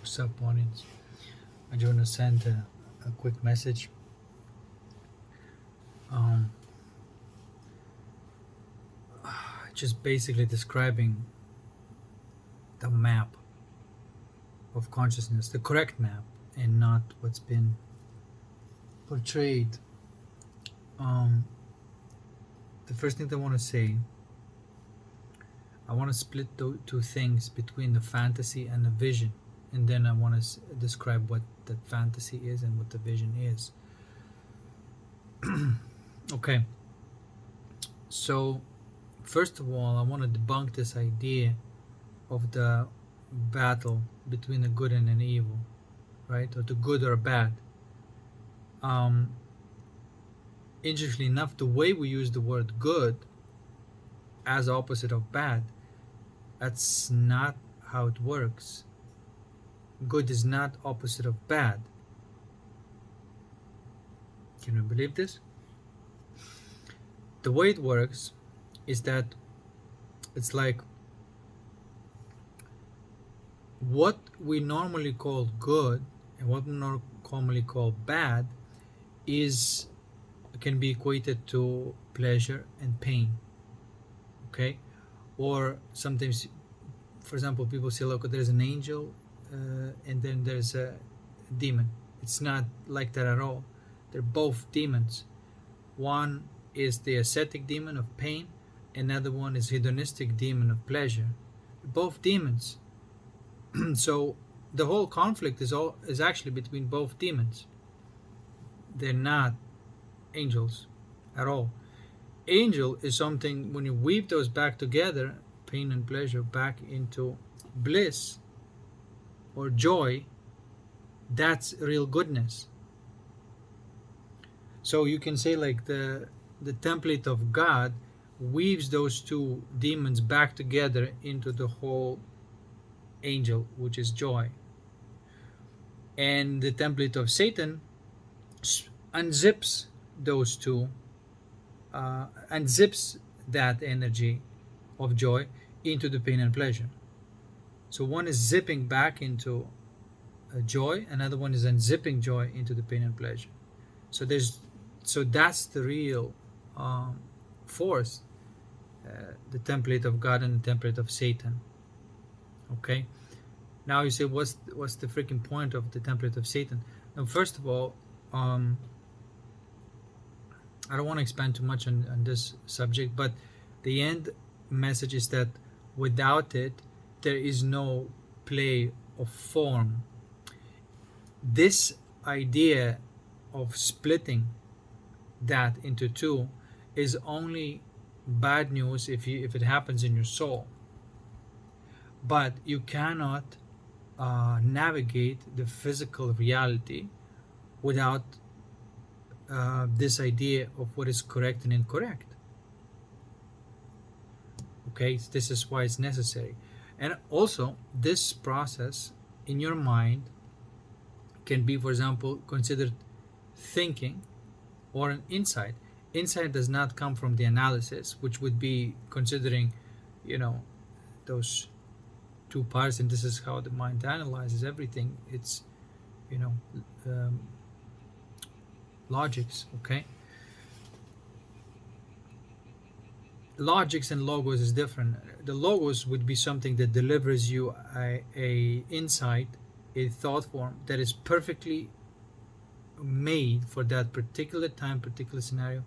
What's up, audience? I just want to send a quick message. Um, just basically describing the map of consciousness, the correct map, and not what's been portrayed. The first thing I want to say, I want to split two things between the fantasy and the vision, and then I want to describe what the fantasy is and what the vision is. Okay, so first of all, I want to debunk this idea of the battle between the good and an evil, right? Or the good or bad. Interestingly enough, the way we use the word good as opposite of bad, that's not how it works. Good is not opposite of bad. Can you believe this? The way it works is that it's like what we normally call good and what we normally call bad can be equated to pleasure and pain. Okay? Or sometimes, for example, people say, look, there's an angel and then there's a demon. It's not like that at all. They're both demons. One is the ascetic demon of pain, another one is hedonistic demon of pleasure. Both demons. So the whole conflict is actually between both demons. They're not angels at all. Angel is something, when you weave those back together, pain and pleasure, back into bliss or joy, that's real goodness. So you can say like the template of God weaves those two demons back together into the whole angel, which is joy. And the template of Satan unzips those two, unzips that energy of joy into the pain and pleasure. So one is zipping back into joy, another one is unzipping joy into the pain and pleasure. So that's the real force, the template of God and the template of Satan. Okay. Now you say, what's the freaking point of the template of Satan? Now, first of all, I don't want to expand too much on this subject, but the end message is that without it, there is no play of form. This idea of splitting that into two is only bad news if it happens in your soul. But you cannot navigate the physical reality without this idea of what is correct and incorrect. Okay, this is why it's necessary. And also, this process in your mind can be, for example, considered thinking or an insight. Insight does not come from the analysis, which would be considering, those two parts, and this is how the mind analyzes everything. It's, logics, okay? Logics and logos is different. The logos would be something that delivers you a insight, a thought form that is perfectly made for that particular time, particular scenario,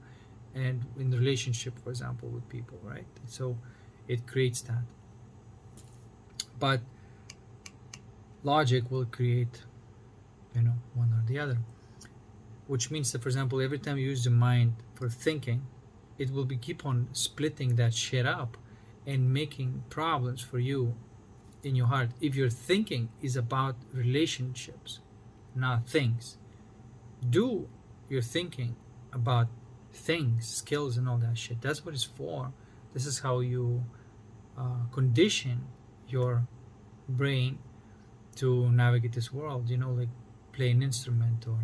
and in relationship, for example, with people, right? So it creates that. But logic will create, one or the other, which means that, for example, every time you use the mind for thinking, it will keep on splitting that shit up and making problems for you in your heart. If your thinking is about relationships, not things, do your thinking about things, skills, and all that shit. That's what it's for. This is how you condition your brain to navigate this world, like play an instrument or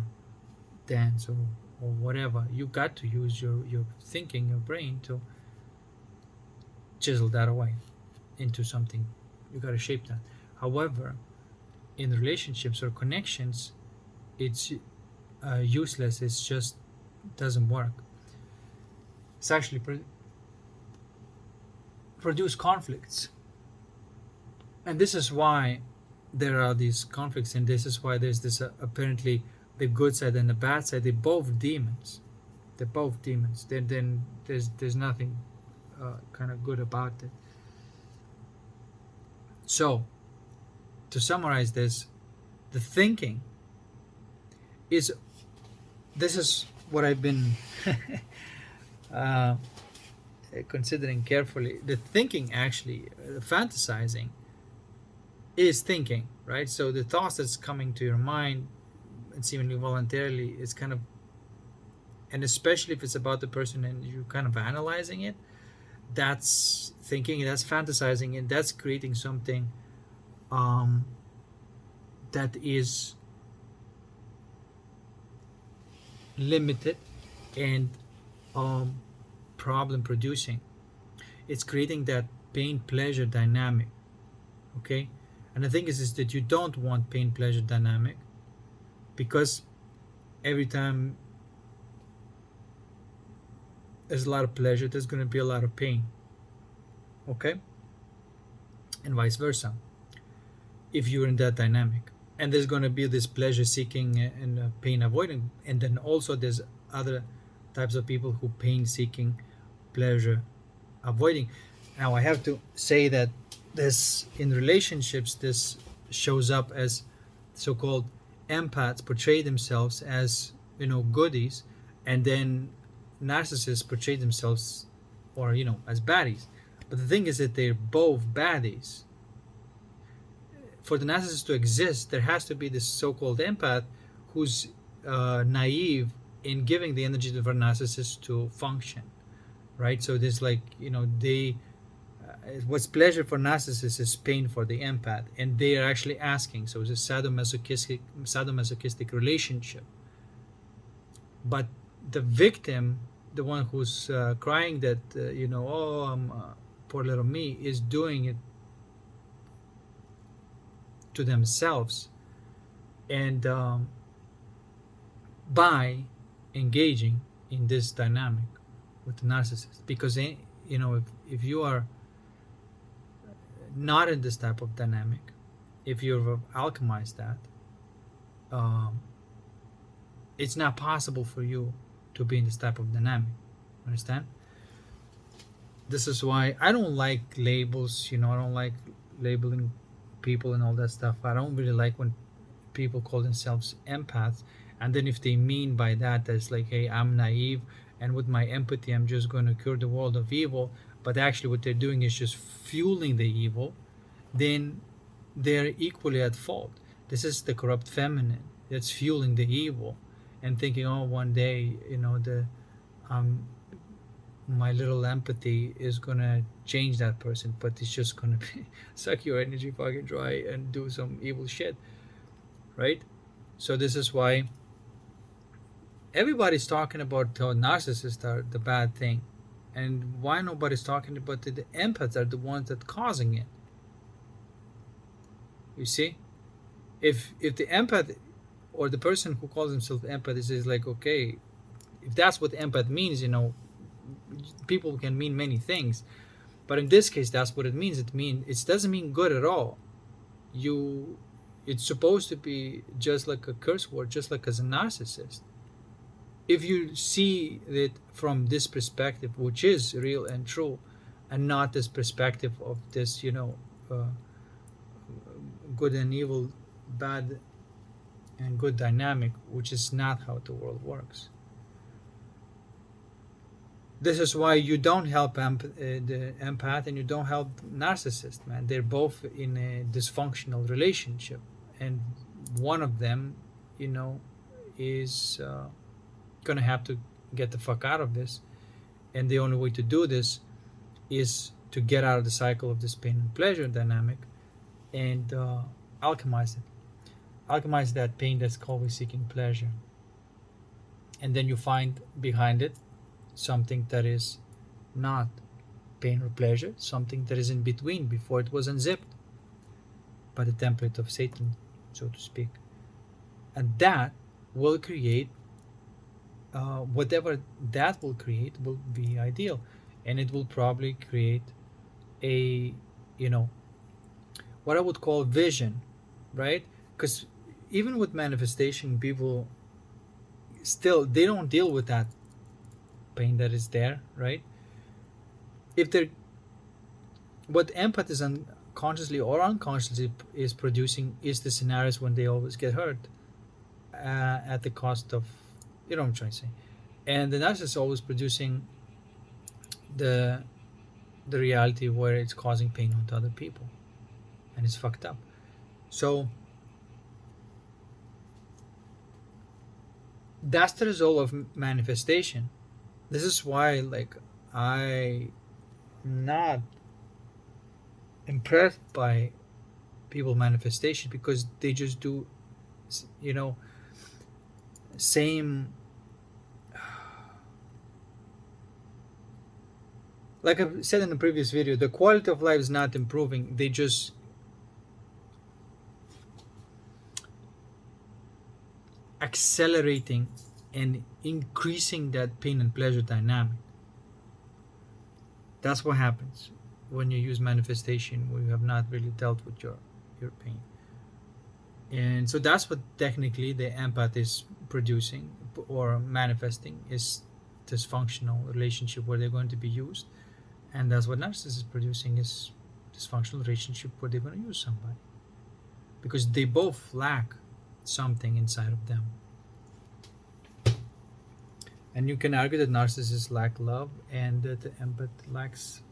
dance or whatever. You got to use your thinking, your brain, to chisel that away into something. You got to shape that. However, in relationships or connections, it's useless. It's just doesn't work. It's actually produce conflicts, and this is why there are these conflicts, and this is why there's this apparently the good side and the bad side. They're both demons. They're both demons. Then there's nothing kind of good about it. So, to summarize this, the thinking is, this is what I've been considering carefully. The thinking actually, fantasizing, is thinking, right? So the thoughts that's coming to your mind, and seemingly voluntarily, is kind of, and especially if it's about the person and you're kind of analyzing it, that's thinking, that's fantasizing, and that's creating something that is limited and problem producing. It's creating that pain pleasure dynamic. Okay, and the thing is that you don't want pain pleasure dynamic, because every time there's a lot of pleasure, there's going to be a lot of pain. Okay, and vice versa, if you're in that dynamic. And there's going to be this pleasure seeking and pain avoiding, and then also there's other types of people who pain seeking, pleasure avoiding. Now I have to say that this, in relationships, this shows up as so-called empaths portray themselves as, you know, goodies, and then narcissists portray themselves, or, you know, as baddies. But the thing is that they're both baddies. For the narcissist to exist, there has to be this so-called empath who's naive in giving the energy to the narcissist to function, right? So there's like, you know, they what's pleasure for narcissists is pain for the empath, and they are actually asking. So it's a sadomasochistic relationship. But the victim, the one who's crying that, you know, oh, poor little me, is doing it to themselves, and by engaging in this dynamic with the narcissist. Because, you know, if you are not in this type of dynamic, if you've alchemized that, it's not possible for you to be in this type of dynamic. Understand? This is why I don't like labels. You know, I don't like labeling people and all that stuff. I don't really like when people call themselves empaths, and then if they mean by that it's like, hey, I'm naive, and with my empathy I'm just going to cure the world of evil, but actually what they're doing is just fueling the evil, then they're equally at fault. This is the corrupt feminine that's fueling the evil and thinking, oh, one day, you know, the my little empathy is gonna change that person, but it's just gonna be suck your energy fucking dry and do some evil shit, right? So this is why everybody's talking about how narcissists are the bad thing, and why nobody's talking about the empaths are the ones that causing it. You see, if the empath or the person who calls himself empath is like, okay, if that's what empath means, you know, people can mean many things, but in this case that's what it means. It doesn't mean good at all. It's supposed to be just like a curse word, just like as a narcissist. If you see it from this perspective, which is real and true, and not this perspective of this, you know, good and evil, bad and good dynamic, which is not how the world works. This is why you don't help the empath and you don't help narcissist, man. They're both in a dysfunctional relationship, and one of them, you know, is gonna have to get the fuck out of this, and the only way to do this is to get out of the cycle of this pain and pleasure dynamic and alchemize that pain that's always seeking pleasure, and then you find behind it something that is not pain or pleasure, something that is in between, before it was unzipped by the template of Satan. so to speak, and that will create whatever that will create will be ideal, and it will probably create a, you know, what I would call vision, right? Because even with manifestation, people still they don't deal with that pain that is there, right? If they're what empath is unconsciously or unconsciously is producing is the scenarios when they always get hurt at the cost of, you know what I'm trying to say, and the narcissist is always producing the the reality where it's causing pain onto other people, and it's fucked up. So that's the result of manifestation. This is why, like, I'm not impressed by people manifestation, because they just do, you know, same, like I've said in the previous video, the quality of life is not improving. They just accelerating and increasing that pain and pleasure dynamic. That's what happens when you use manifestation, where you have not really dealt with your pain. And so that's what technically the empath is producing or manifesting, is dysfunctional relationship where they're going to be used. And that's what narcissist is producing, is dysfunctional relationship where they're going to use somebody, because they both lack something inside of them. And you can argue that narcissists lack love and that the empath lacks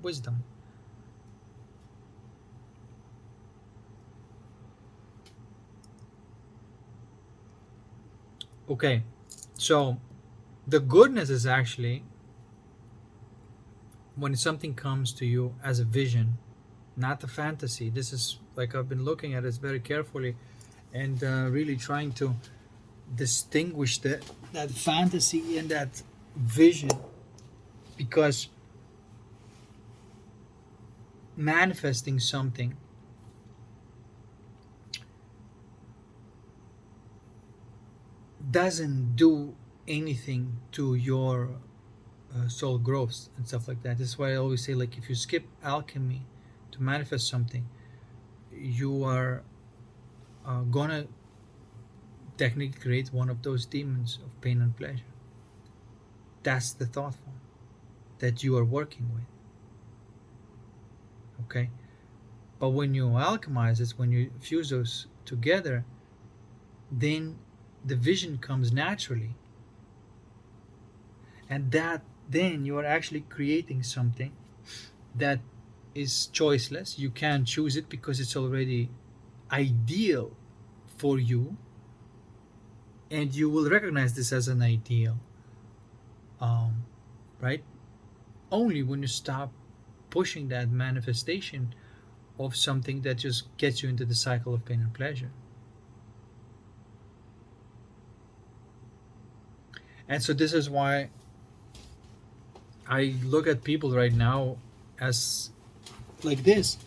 wisdom. Okay, so the goodness is actually when something comes to you as a vision, not a fantasy. This is like I've been looking at it very carefully and really trying to distinguish that fantasy and that vision, because manifesting something doesn't do anything to your soul growth and stuff like that. This is why I always say, like, if you skip alchemy to manifest something, you are gonna technically create one of those demons of pain and pleasure. That's the thought form that you are working with. Okay? But when you alchemize it, when you fuse those together, then the vision comes naturally. And that then you are actually creating something that is choiceless. You can't choose it because it's already ideal for you, and you will recognize this as an ideal, right? Only when you stop pushing that manifestation of something that just gets you into the cycle of pain and pleasure. And so this is why I look at people right now as like this.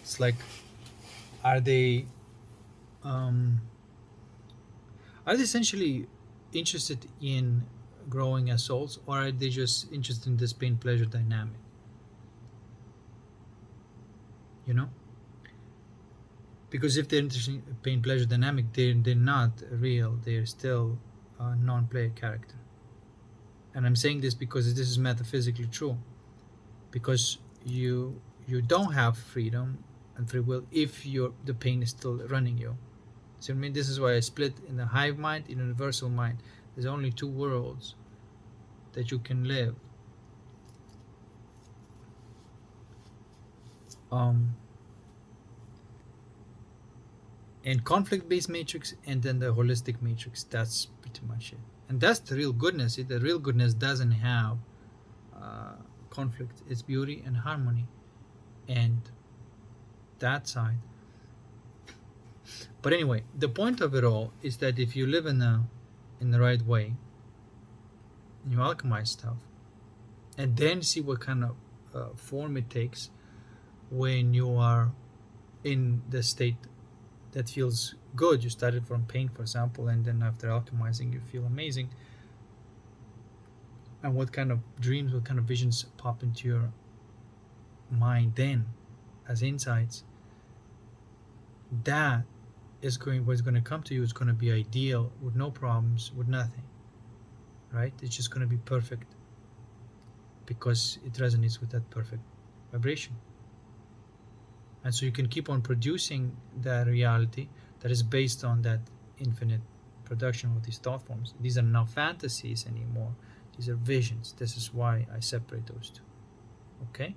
It's like, are they essentially interested in growing as souls, or are they just interested in this pain pleasure dynamic? You know? Because if they're interested in pain pleasure dynamic, they're not real. They're still a non-player character. And I'm saying this because this is metaphysically true. Because you don't have freedom and free will if the pain is still running you. So I mean, this is why I split in the hive mind, in the universal mind. There's only two worlds that you can live. And conflict-based matrix, and then the holistic matrix. That's pretty much it. And that's the real goodness. The real goodness doesn't have conflict. It's beauty and harmony, and that side. But anyway, the point of it all is that if you live in the right way, you alchemize stuff, and then see what kind of form it takes when you are in the state that feels good. You started from pain, for example, and then after alchemizing you feel amazing. And what kind of dreams, what kind of visions pop into your mind then as insights, that is going, what's going to come to you is going to be ideal, with no problems, with nothing, right? It's just going to be perfect because it resonates with that perfect vibration. And so you can keep on producing that reality that is based on that infinite production of these thought forms. These are not fantasies anymore. These are visions. This is why I separate those two. Okay?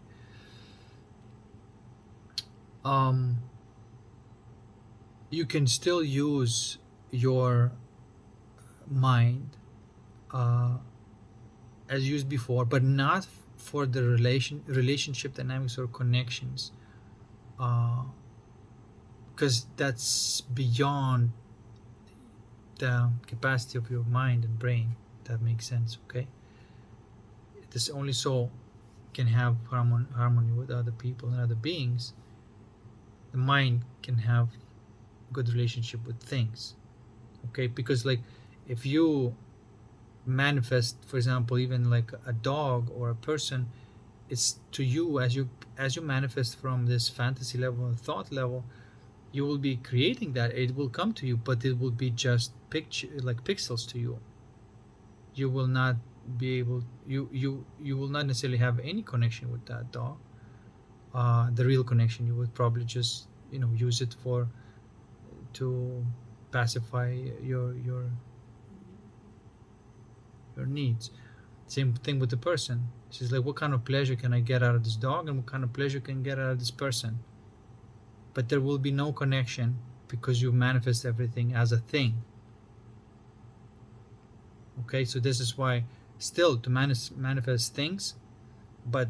You can still use your mind as used before, but not for the relationship dynamics or connections, because that's beyond the capacity of your mind and brain. That makes sense. Okay, this only soul can have harmony with other people and other beings. The mind can have good relationship with things. Okay, because like if you manifest, for example, even like a dog or a person, it's to you, as you manifest from this fantasy level and thought level, you will be creating that. It will come to you, but it will be just pixels to you. You will not be able, you will not necessarily have any connection with that dog. The real connection, you would probably just use it to pacify your needs. Same thing with the person. She's like, what kind of pleasure can I get out of this dog, and what kind of pleasure can I get out of this person? But there will be no connection because you manifest everything as a thing. Okay, so this is why still to manifest things, but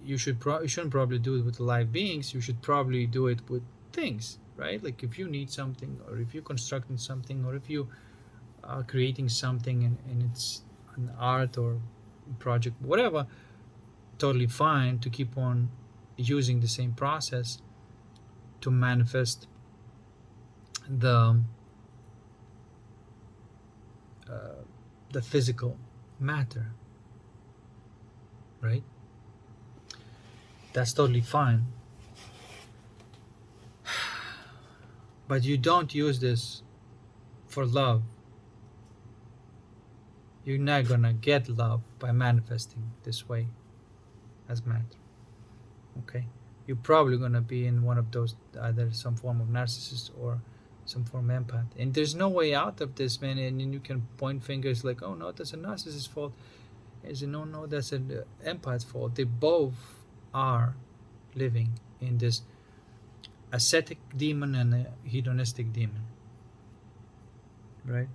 you shouldn't probably do it with live beings. You should probably do it with things, right? Like if you need something, or if you're constructing something, or if you are creating something and it's an art or project, whatever, totally fine to keep on using the same process to manifest the physical matter, right? That's totally fine. But you don't use this for love. You're not gonna get love by manifesting this way as matter. Okay? You're probably gonna be in one of those, either some form of narcissist or some form of empath. And there's no way out of this, man. And you can point fingers like, oh no, that's a narcissist fault. I say, no, that's an empath fault. They both are living in this ascetic demon and a hedonistic demon, right?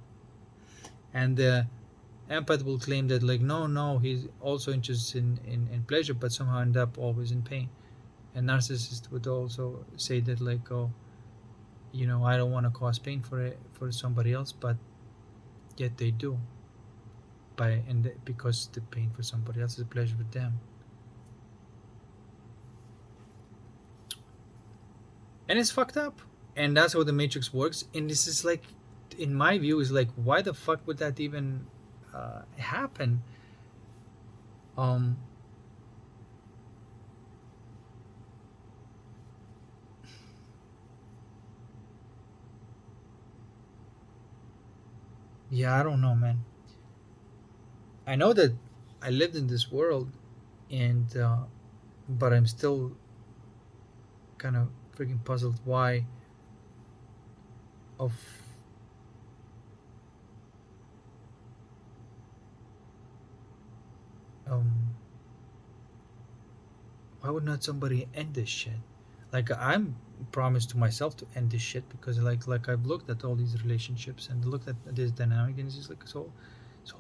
And the empath will claim that like, no, he's also interested in pleasure, but somehow end up always in pain. And narcissist would also say that like, oh, I don't want to cause pain for somebody else, but yet they do, because the pain for somebody else is a pleasure for them. And it's fucked up. And that's how the matrix works. And this is like, in my view, is like, why the fuck would that even happen? Yeah, I don't know, man. I know that I lived in this world, and but I'm still kind of freaking puzzled why of why would not somebody end this shit? Like I'm promised to myself to end this shit, because like I've looked at all these relationships and looked at this dynamic, and it's just like it's all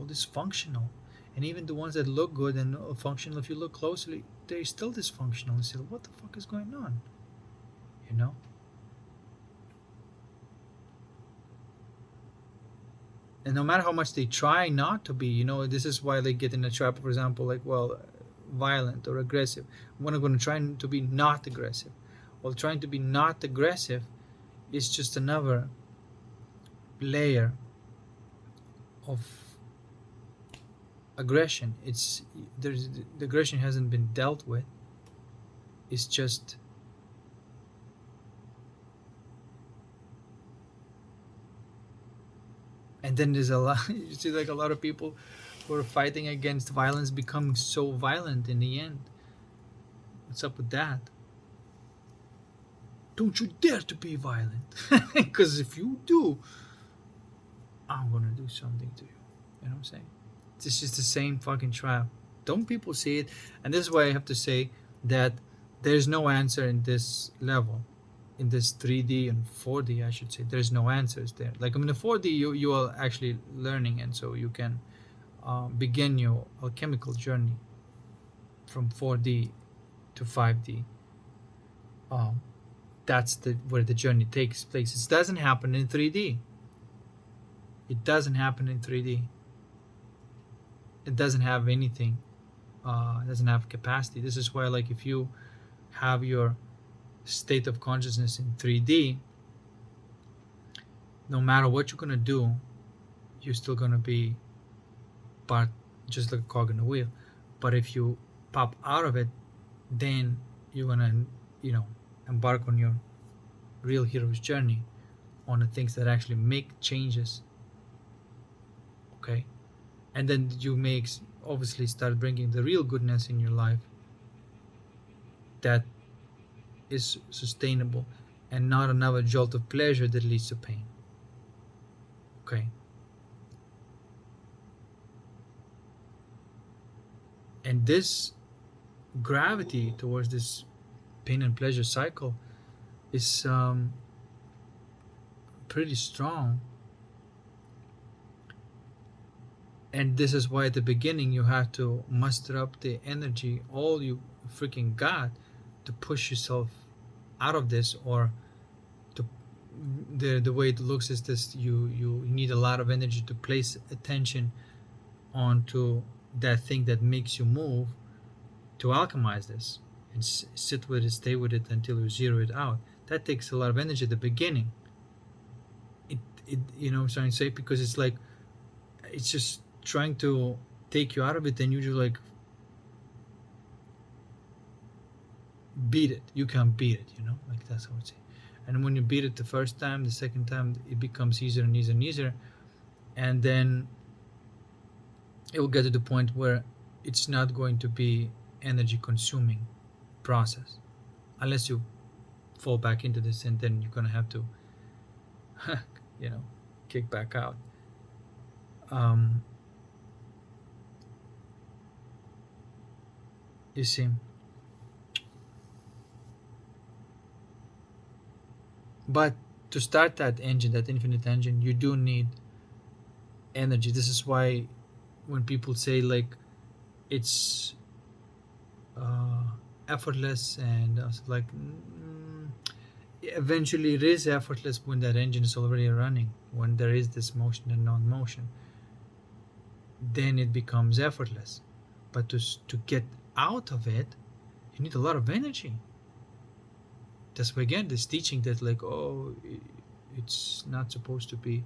dysfunctional. And even the ones that look good and functional, if you look closely, they're still dysfunctional. And still, what the fuck is going on? And no matter how much they try not to be, this is why they get in a trap, for example, like, well, violent or aggressive. I'm going to try to be not aggressive. Well, trying to be not aggressive is just another layer of aggression. It's there's the aggression hasn't been dealt with. It's just and then there's a lot you see like a lot of people who are fighting against violence becoming so violent in the end. What's up with that? Don't you dare to be violent, because if you do, I'm gonna do something to you. You know what I'm saying? It's just the same fucking trap. Don't people see it? And this is why I have to say that there's no answer in this level, in this 3D and 4D, I should say. There's no answers there. Like in the 4D, you are actually learning, and so you can begin your alchemical journey from 4D to 5D. That's where the journey takes place. It doesn't happen in 3D. It doesn't happen in 3D. It doesn't have anything. It doesn't have capacity. This is why, like, if you have your state of consciousness in 3D, no matter what you're gonna do, you're still gonna be part, just like a cog in the wheel. But if you pop out of it, then you're gonna, embark on your real hero's journey, on the things that actually make changes. Okay, and then you may obviously start bringing the real goodness in your life that is sustainable, and not another jolt of pleasure that leads to pain. Okay, and this gravity towards this pain and pleasure cycle is pretty strong. And this is why at the beginning you have to muster up the energy, all you freaking got, to push yourself out of this. Or the way it looks is this: you need a lot of energy to place attention onto that thing that makes you move, to alchemize this and sit with it, stay with it until you zero it out. That takes a lot of energy at the beginning. It you know what I'm trying to say? Because it's like, it's just trying to take you out of it, and you just like beat it. You can't beat it, like that's how I would say. And when you beat it the first time, the second time it becomes easier and easier and easier, and then it will get to the point where it's not going to be energy consuming process, unless you fall back into this, and then you're gonna have to kick back out. You see, but to start that engine, that infinite engine, you do need energy. This is why when people say like it's effortless, and I was like, eventually it is effortless when that engine is already running. When there is this motion and non-motion, then it becomes effortless. But to get out of it, you need a lot of energy. That's why again this teaching that like, it's not supposed to be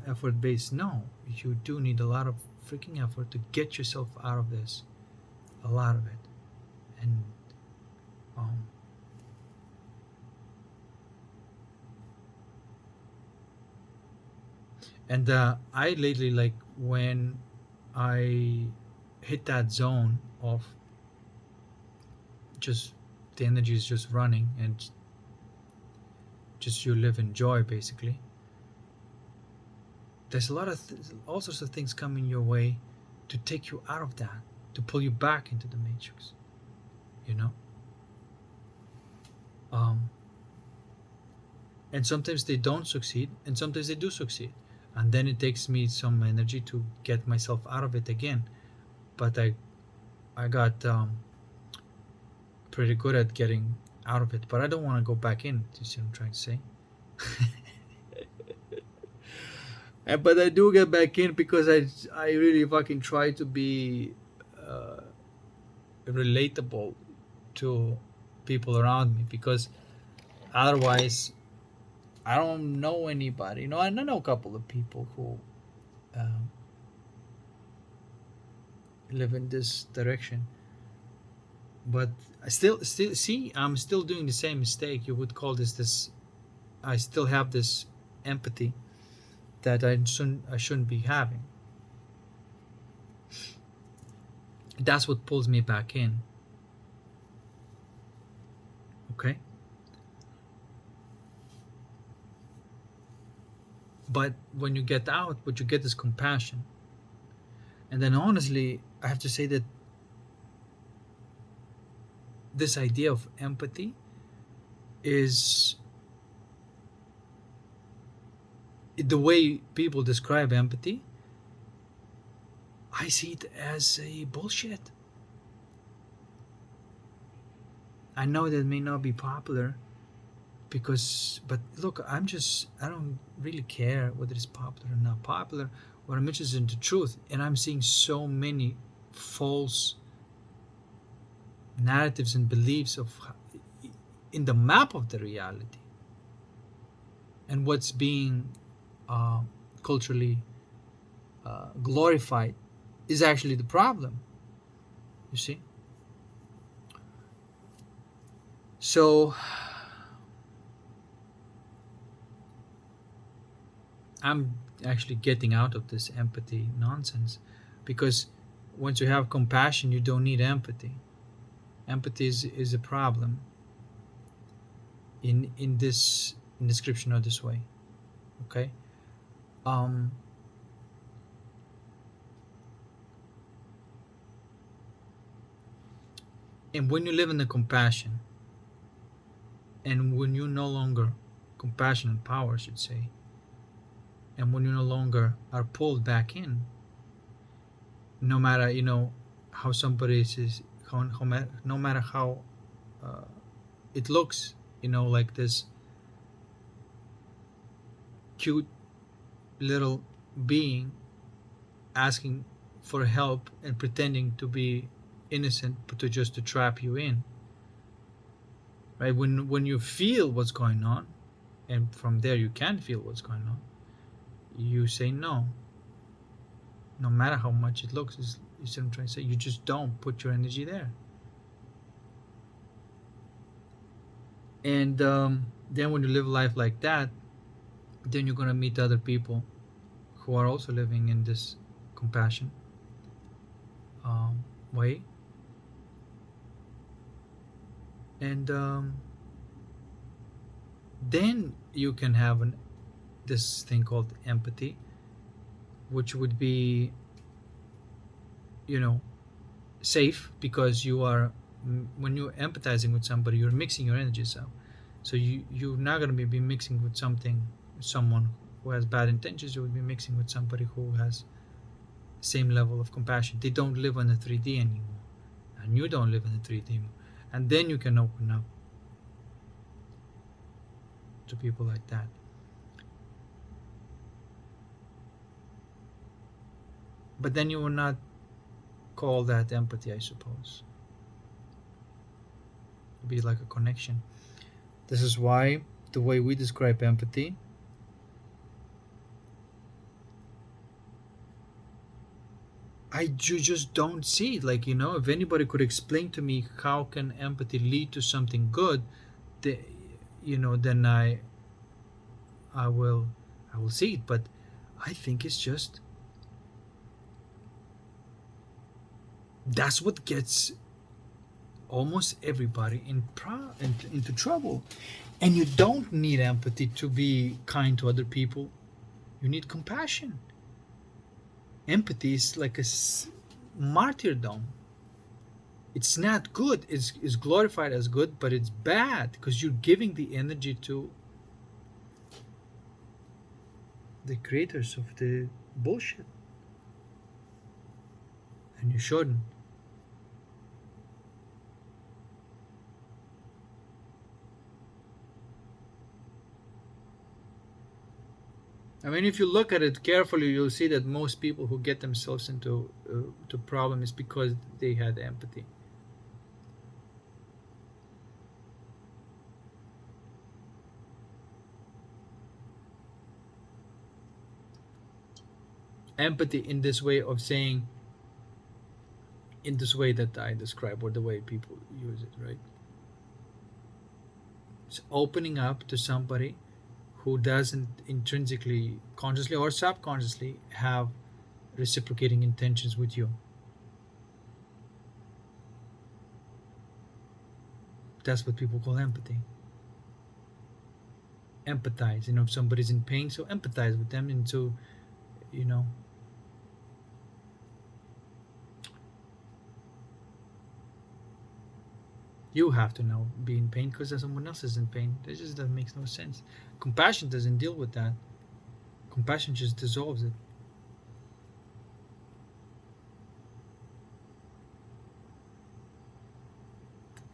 effort based. No, you do need a lot of freaking effort to get yourself out of this, a lot of it. And I lately, like when I hit that zone of just the energy is just running, and just you live in joy basically, there's a lot of all sorts of things coming your way to take you out of that, to pull you back into the matrix, and sometimes they don't succeed, and sometimes they do succeed, and then it takes me some energy to get myself out of it again. But I got pretty good at getting out of it, but I don't want to go back in. You see what I'm trying to say? But I do get back in because I really fucking try to be relatable to people around me, because otherwise I don't know anybody. I know a couple of people who um, live in this direction, but I still see I'm still doing the same mistake. You would call this. I still have this empathy that I shouldn't be having. That's what pulls me back in. Okay. But when you get out, what you get is compassion. And then honestly, I have to say that this idea of empathy is the way people describe empathy. I see it as a bullshit. I know that may not be popular but look, I don't really care whether it's popular or not popular. What I'm interested in the truth, and I'm seeing so many false narratives and beliefs in the map of the reality, and what's being uh, culturally glorified is actually the problem. You see, so I'm actually getting out of this empathy nonsense, because once you have compassion, you don't need empathy. Empathy is a problem in this description or this way. Okay. um and when you live in the compassion, and when you no longer compassion and power, I should say, and when you no longer are pulled back in, no matter how somebody is, no matter how uh, it looks, like this cute little being asking for help and pretending to be innocent, but to trap you in, right? When you feel what's going on, and from there you can feel what's going on, you say no. No matter how much it looks, is what I'm trying to say. You just don't put your energy there. And then when you live life like that, then you're going to meet other people who are also living in this compassion way. And then you can have this thing called empathy, which would be safe, because you are, when you're empathizing with somebody, you're mixing your energies up. So you're not going to be mixing with someone who has bad intentions. You would be mixing with somebody who has same level of compassion. They don't live on the 3D anymore, and you don't live in the 3D anymore. And then you can open up to people like that. But then you will not call that empathy, I suppose. It'd be like a connection. This is why the way we describe empathy, you just don't see it. Like, if anybody could explain to me how can empathy lead to something good, then I will see it. But I think it's just, that's what gets almost everybody into trouble. And you don't need empathy to be kind to other people. You need compassion. Empathy is like a martyrdom. It's not good. It's glorified as good, but it's bad, because you're giving the energy to the creators of the bullshit, and you shouldn't. I mean, if you look at it carefully, you'll see that most people who get themselves into to problem is because they had empathy. empathy in this way of saying, in this way that I describe, or the way people use it, right? It's opening up to somebody who doesn't intrinsically, consciously or subconsciously, have reciprocating intentions with you. That's what people call empathy. Empathize, if somebody's in pain, so empathize with them, and so, you have to now be in pain because someone else is in pain. That makes no sense. Compassion doesn't deal with that. Compassion just dissolves it.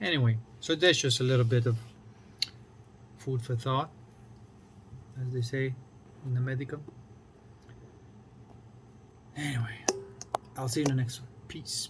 Anyway, so that's just a little bit of food for thought, as they say in the medical. Anyway, I'll see you in the next one. Peace.